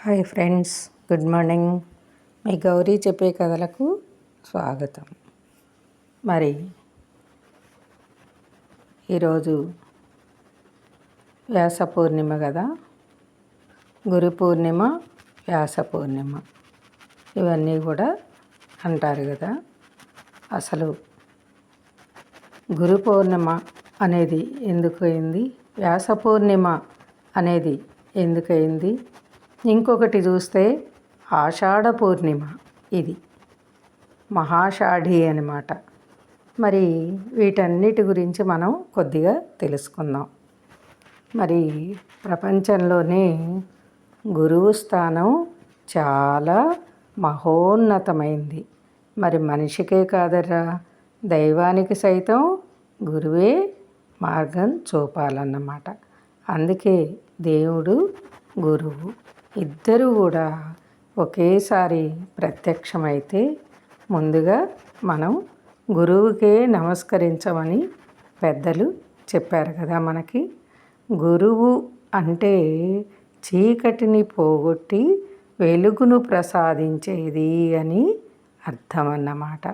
Hi friends, good morning. మీ గౌరీ చెప్పే కథలకు స్వాగతం. మరి ఈరోజు వ్యాస పూర్ణిమ కదా, గురు పూర్ణిమ, వ్యాస పూర్ణిమ ఇవన్నీ కూడా అంటారు కదా. అసలు గురు పూర్ణిమ అనేది ఎందుకు అయింది, వ్యాస పూర్ణిమ అనేది ఎందుకయింది, ఇంకొకటి చూస్తే ఆషాఢ పూర్ణిమ, ఇది మహాషాఢి అన్నమాట. మరి వీటన్నిటి గురించి మనం కొద్దిగా తెలుసుకుందాం. మరి ప్రపంచంలోనే గురువు స్థానం చాలా మహోన్నతమైంది. మరి మనిషికే కాదరా, దైవానికి సైతం గురువే మార్గం చూపాలన్నమాట. అందుకే దేవుడు, గురువు ఇద్దరు కూడా ఒకేసారి ప్రత్యక్షమైతే ముందుగా మనం గురువుకే నమస్కరించమని పెద్దలు చెప్పారు కదా మనకి. గురువు అంటే చీకటిని పోగొట్టి వెలుగును ప్రసాదించేది అని అర్థం అన్నమాట.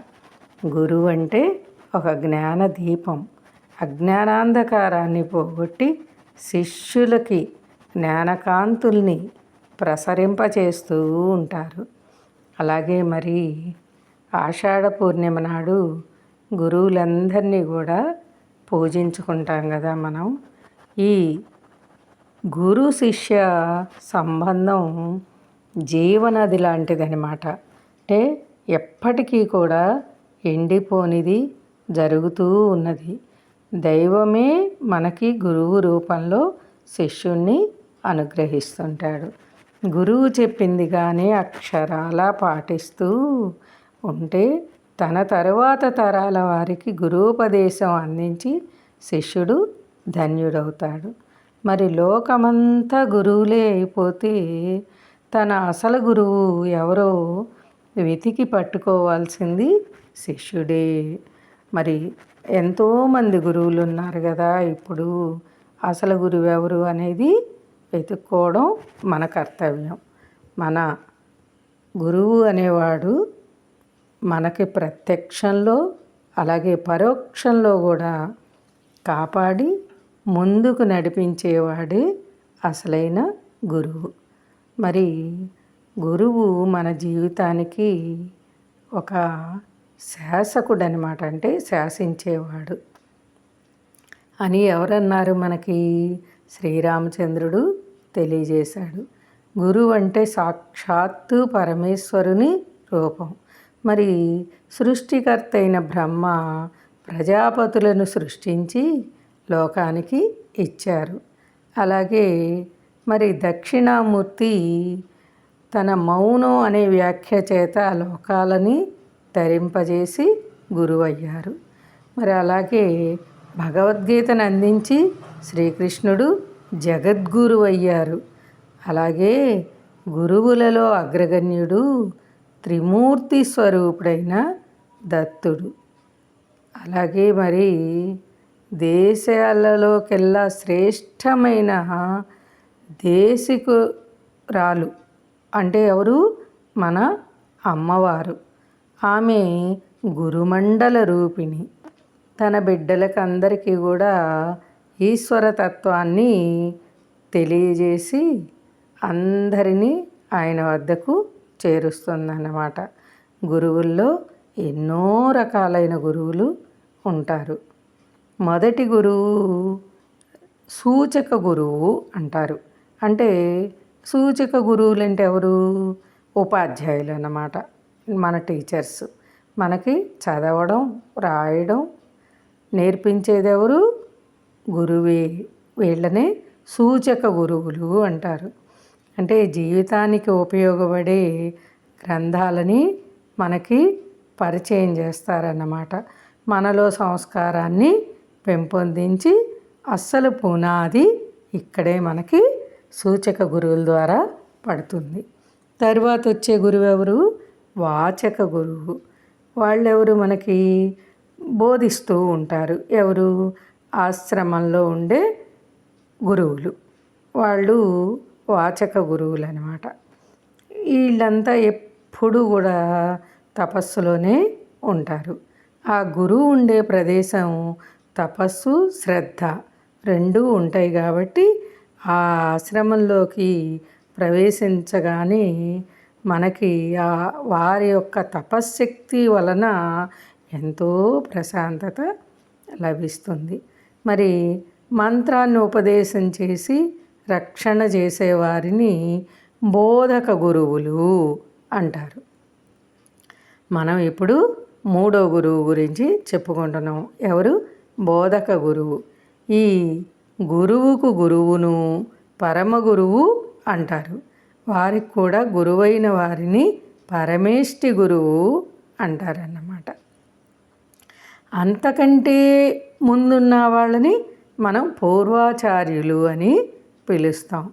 గురువు అంటే ఒక జ్ఞాన దీపం, అజ్ఞానాంధకారాన్ని పోగొట్టి శిష్యులకి జ్ఞానకాంతుల్ని ప్రసరింపచేస్తూ ఉంటారు. అలాగే మరి ఆషాఢ పూర్ణిమ నాడు గురువులందరినీ కూడా పూజించుకుంటాం కదా మనం. ఈ గురు శిష్య సంబంధం జీవనది లాంటిదనమాట. అంటే ఎప్పటికీ కూడా ఎండిపోనిది, జరుగుతూ ఉన్నది. దైవమే మనకి గురువు రూపంలో శిష్యుణ్ణి అనుగ్రహిస్తుంటాడు. గురువు చెప్పింది కానీ అక్షరాలా పాటిస్తూ ఉంటే తన తరువాత తరాల వారికి గురూపదేశం అందించి శిష్యుడు ధన్యుడవుతాడు. మరి లోకమంతా గురువులే అయిపోతే తన అసలు గురువు ఎవరో వెతికి పట్టుకోవాల్సింది శిష్యుడే. మరి ఎంతోమంది గురువులు ఉన్నారు కదా. ఇప్పుడు అసలు గురువు ఎవరు అనేది వెతుక్కోవడం మన కర్తవ్యం. మన గురువు అనేవాడు మనకి ప్రత్యక్షంలో అలాగే పరోక్షంలో కూడా కాపాడి ముందుకు నడిపించేవాడే అసలైన గురువు. మరి గురువు మన జీవితానికి ఒక శాసకుడు అనమాట. అంటే శాసించేవాడు అని ఎవరన్నారు మనకి? శ్రీరామచంద్రుడు తెలియజేశాడు. గురువు అంటే సాక్షాత్తు పరమేశ్వరుని రూపం. మరి సృష్టికర్త అయిన బ్రహ్మ ప్రజాపతులను సృష్టించి లోకానికి ఇచ్చారు. అలాగే మరి దక్షిణామూర్తి తన మౌనం అనే వ్యాఖ్య చేత లోకాలని ధరింపజేసి గురువయ్యారు. మరి అలాగే భగవద్గీతను అందించి శ్రీకృష్ణుడు జగద్గురు అయ్యారు. అలాగే గురువులలో అగ్రగణ్యుడు త్రిమూర్తి స్వరూపుడైన దత్తుడు. అలాగే మరి దేశాలలోకెల్లా శ్రేష్టమైన దేశికురాలు అంటే ఎవరు? మన అమ్మవారు. ఆమె గురుమండల రూపిణి. తన బిడ్డలకు అందరికీ కూడా ఈశ్వరతత్వాన్ని తెలియజేసి అందరినీ ఆయన వద్దకు చేరుస్తుందన్నమాట. గురువుల్లో ఎన్నో రకాలైన గురువులు ఉంటారు. మొదటి గురువు సూచక గురువు అంటారు. అంటే సూచక గురువులు అంటే ఎవరు? ఉపాధ్యాయులు అన్నమాట. మన టీచర్స్ మనకి చదవడం, రాయడం నేర్పించేది ఎవరు? గురువే. వీళ్ళనే సూచక గురువులు అంటారు. అంటే జీవితానికి ఉపయోగపడే గ్రంథాలని మనకి పరిచయం చేస్తారన్నమాట. మనలో సంస్కారాన్ని పెంపొందించి అస్సలు పునాది ఇక్కడే మనకి సూచక గురువుల ద్వారా పడుతుంది. తరువాత వచ్చే గురువు ఎవరు? వాచక గురువు. వాళ్ళెవరు? మనకి బోధిస్తూ ఉంటారు. ఎవరు? ఆశ్రమంలో ఉండే గురువులు. వాళ్ళు వాచక గురువులు అన్నమాట. వీళ్ళంతా ఎప్పుడు కూడా తపస్సులోనే ఉంటారు. ఆ గురువు ఉండే ప్రదేశం తపస్సు, శ్రద్ధ రెండూ ఉంటాయి కాబట్టి ఆ ఆశ్రమంలోకి ప్రవేశించగానే మనకి వారి యొక్క తపశ్శక్తి వలన ఎంతో ప్రశాంతత లభిస్తుంది. మరి మంత్రాన్ని ఉపదేశం చేసి రక్షణ చేసేవారిని బోధక గురువులు అంటారు. మనం ఇప్పుడు 3వ గురువు గురించి చెప్పుకుంటున్నాం. ఎవరు? బోధక గురువు. ఈ గురువుకు గురువును పరమ గురువు అంటారు. వారికి కూడా గురువైన వారిని పరమేష్టి గురువు అంటారన్నమాట. అంతకంటే ముందున్న వాళ్ళని మనం పూర్వాచార్యులు అని పిలుస్తాం.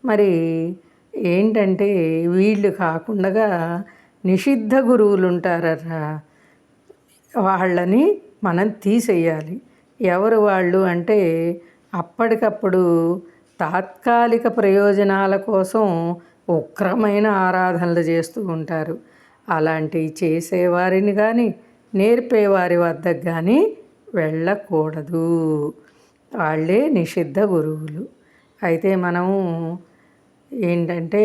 మరి ఏంటంటే వీళ్ళు కాకుండా నిషిద్ధ గురువులు ఉంటారరా, వాళ్ళని మనం తీసేయాలి. ఎవరు వాళ్ళు అంటే అప్పటికప్పుడు తాత్కాలిక ప్రయోజనాల కోసం ఉగ్రమైన ఆరాధనలు చేస్తూ ఉంటారు. అలాంటివి చేసేవారిని కానీ నేర్పేవారి వద్దకు కానీ వెళ్ళకూడదు. వాళ్ళే నిషిద్ధ గురువులు. అయితే మనము ఏంటంటే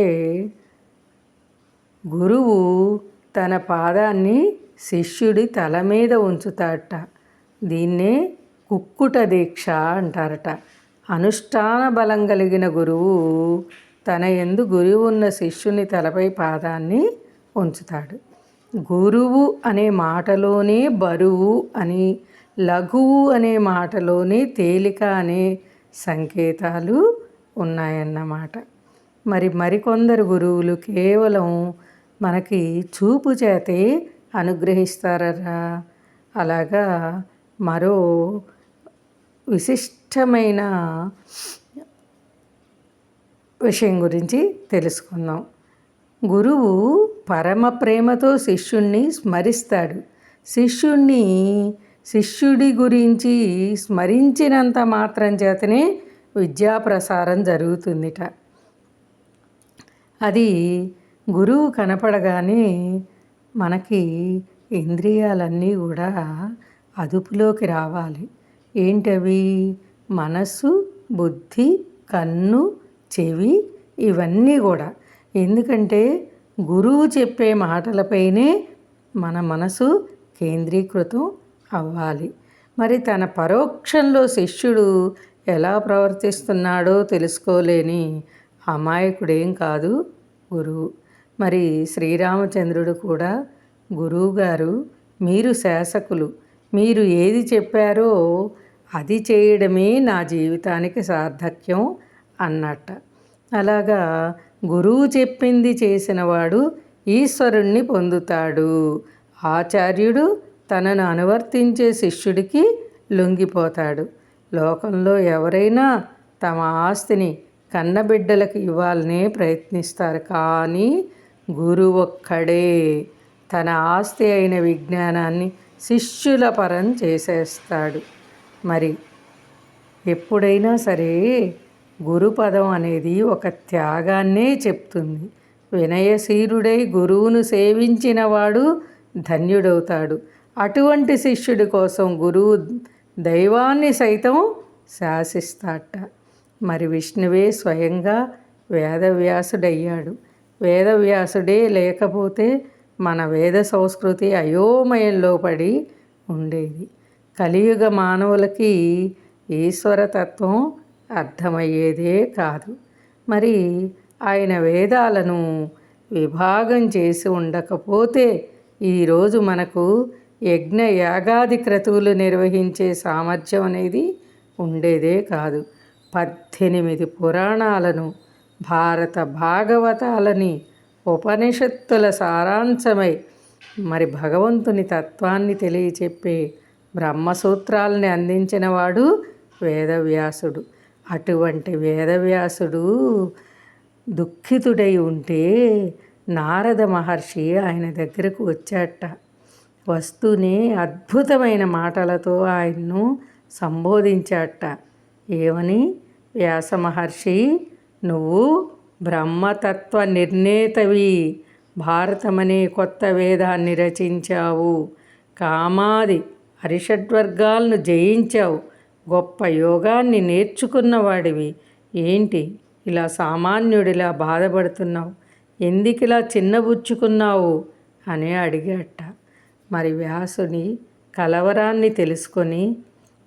గురువు తన పాదాన్ని శిష్యుడి తల మీద ఉంచుతాడట. దీన్నే కుక్కుట దీక్ష అంటారట. అనుష్ఠాన బలం కలిగిన గురువు తన యందు గురువు ఉన్న శిష్యుని తలపై పాదాన్ని ఉంచుతాడు. గురువు అనే మాటలోనే బరువు అని, లఘువు అనే మాటలోనే తేలిక అనే సంకేతాలు ఉన్నాయన్నమాట. మరికొందరు గురువులు కేవలం మనకి చూపు చేతే అనుగ్రహిస్తారరా. అలాగా మరో విశిష్టమైన విషయం గురించి తెలుసుకుందాం. గురువు పరమ ప్రేమతో శిష్యుణ్ణి స్మరిస్తాడు. శిష్యుడి గురించి స్మరించినంత మాత్రం చేతనే విద్యాప్రసారం జరుగుతుందిట. అది గురువు కనపడగానే మనకి ఇంద్రియాలన్నీ కూడా అదుపులోకి రావాలి. ఏంటవి? మనస్సు, బుద్ధి, కన్ను, చెవి ఇవన్నీ కూడా. ఎందుకంటే గురువు చెప్పే మాటలపైనే మన మనసు కేంద్రీకృతం అవ్వాలి. మరి తన పరోక్షంలో శిష్యుడు ఎలా ప్రవర్తిస్తున్నాడో తెలుసుకోలేని అమాయకుడేం కాదు గురువు. మరి శ్రీరామచంద్రుడు కూడా గురువుగారు మీరు శాసకులు, మీరు ఏది చెప్పారో అది చేయడమే నా జీవితానికి సార్థక్యం అన్నట్ట. అలాగా గురువు చెప్పింది చేసినవాడు ఈశ్వరుణ్ణి పొందుతాడు. ఆచార్యుడు తనను అనువర్తించే శిష్యుడికి లొంగిపోతాడు. లోకంలో ఎవరైనా తమ ఆస్తిని కన్నబిడ్డలకు ఇవ్వాలనే ప్రయత్నిస్తారు. కానీ గురువు ఒక్కడే తన ఆస్తి అయిన విజ్ఞానాన్ని శిష్యుల పరం చేసేస్తాడు. మరి ఎప్పుడైనా సరే గురుపదం అనేది ఒక త్యాగాన్నే చెప్తుంది. వినయశీరుడై గురువును సేవించినవాడు ధన్యుడవుతాడు. అటువంటి శిష్యుడి కోసం గురువు దైవాన్ని సైతం శాసిస్తాట. మరి విష్ణువే స్వయంగా వేదవ్యాసుడయ్యాడు. వేదవ్యాసుడే లేకపోతే మన వేద సంస్కృతి అయోమయంలో పడి ఉండేది. కలియుగ మానవులకి ఈశ్వరతత్వం అర్థమయ్యేదే కాదు. మరి ఆయన వేదాలను విభాగం చేసి ఉండకపోతే ఈరోజు మనకు యజ్ఞ యాగాది క్రతువులు నిర్వహించే సామర్థ్యం అనేది ఉండేదే కాదు. 18 పురాణాలను, భారత భాగవతాలని, ఉపనిషత్తుల సారాంశమై మరి భగవంతుని తత్వాన్ని తెలియచెప్పే బ్రహ్మసూత్రాలని అందించినవాడు వేదవ్యాసుడు. అటువంటి వేదవ్యాసుడు దుఃఖితుడై ఉంటే నారద మహర్షి ఆయన దగ్గరకు వచ్చాట. వస్తూనే అద్భుతమైన మాటలతో ఆయన్ను సంబోధించాట. ఏమని? వ్యాస మహర్షి, నువ్వు బ్రహ్మతత్వ నిర్ణేతవి, భారతమనే కొత్త వేదాన్ని రచించావు. కామాది అరిషడ్వర్గాలను జయించావు. గొప్ప యోగాన్ని నేర్చుకున్నవాడివి. ఏంటి ఇలా సామాన్యుడిలా బాధపడుతున్నావు? ఎందుకిలా చిన్నబుచ్చుకున్నావు అని అడిగట. మరి వ్యాసుని కలవరాన్ని తెలుసుకొని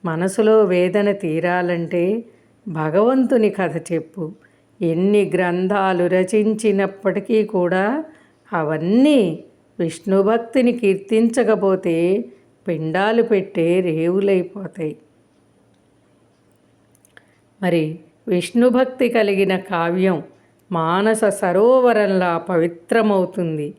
మనసులో వేదన తీరాలంటే భగవంతుని కథ చెప్పు. ఎన్ని గ్రంథాలు రచించినప్పటికీ కూడా అవన్నీ విష్ణుభక్తిని కీర్తించకపోతే పిండాలు పెట్టే రేవులైపోతాయి. మరి విష్ణుభక్తి కలిగిన కావ్యం మానస సరోవరంలా పవిత్రమవుతుంది.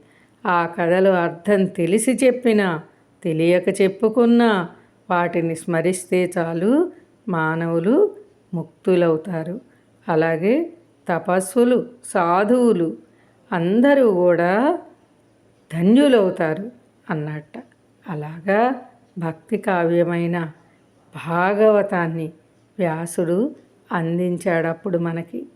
ఆ కథలు అర్థం తెలిసి చెప్పినా తెలియక చెప్పుకున్నా వాటిని స్మరిస్తే చాలు మానవులు ముక్తులవుతారు. అలాగే తపస్సులు, సాధువులు అందరూ కూడా ధన్యులవుతారు అన్నట్ట. అలాగా భక్తి కావ్యమైన భాగవతాన్ని వ్యాసుడు అందించాడప్పుడు మనకి.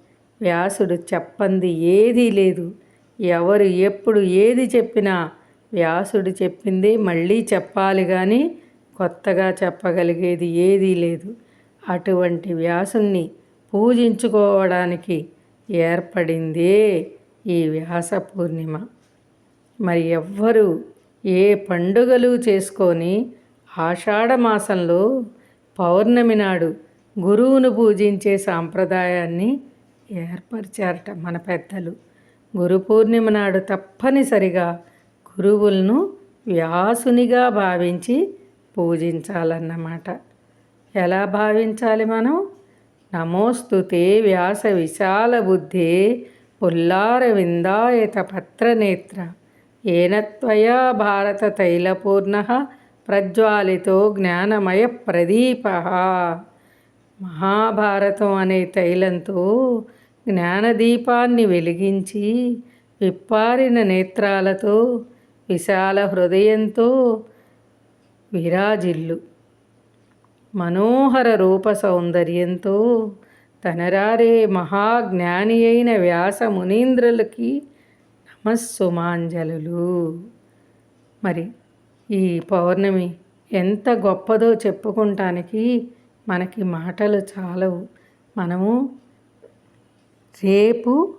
వ్యాసుడు చెప్పంది ఏదీ లేదు. ఎవరు ఎప్పుడు ఏది చెప్పినా వ్యాసుడు చెప్పిందే మళ్ళీ చెప్పాలి కానీ కొత్తగా చెప్పగలిగేది ఏదీ లేదు. అటువంటి వ్యాసుని పూజించుకోవడానికి ఏర్పడిందే ఈ వ్యాస పూర్ణిమ. మరి ఎవ్వరూ ఏ పండుగలు చేసుకొని ఆషాఢమాసంలో పౌర్ణమి నాడు గురువును పూజించే సాంప్రదాయాన్ని ఏర్పరిచారట మన పెద్దలు. గురు పూర్ణిమ నాడు తప్పనిసరిగా గురువులను వ్యాసునిగా భావించి పూజించాలన్నమాట. ఎలా భావించాలి మనం? నమోస్తుతే వ్యాస విశాల బుద్ధే పుల్లార విందాయత పత్రనేత్ర ఏనత్వయా భారత తైలపూర్ణ ప్రజ్వాలితో జ్ఞానమయ ప్రదీప. మహాభారతం అనే తైలంతో జ్ఞానదీపాన్ని వెలిగించి విప్పారిన నేత్రాలతో విశాల హృదయంతో విరాజిల్లు. మనోహర రూప సౌందర్యంతో తనరారే మహాజ్ఞాని అయిన వ్యాస మునీంద్రులకి నమస్సుమాంజలులు. మరి ఈ పౌర్ణమి ఎంత గొప్పదో చెప్పుకుంటానికి మనకి మాటలు చాలవు. మనము రేపు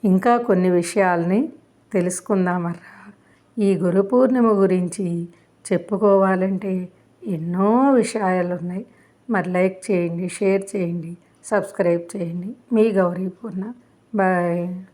ఇంకా కొన్ని విషయాల్ని తెలుసుకుందామర్రా. ఈ గురు పూర్ణిమ గురించి చెప్పుకోవాలంటే ఎన్నో విషయాలు ఉన్నాయి. మరి లైక్ చేయండి, షేర్ చేయండి, సబ్స్క్రైబ్ చేయండి. మీ గౌరీ పూర్ణ. బాయ్.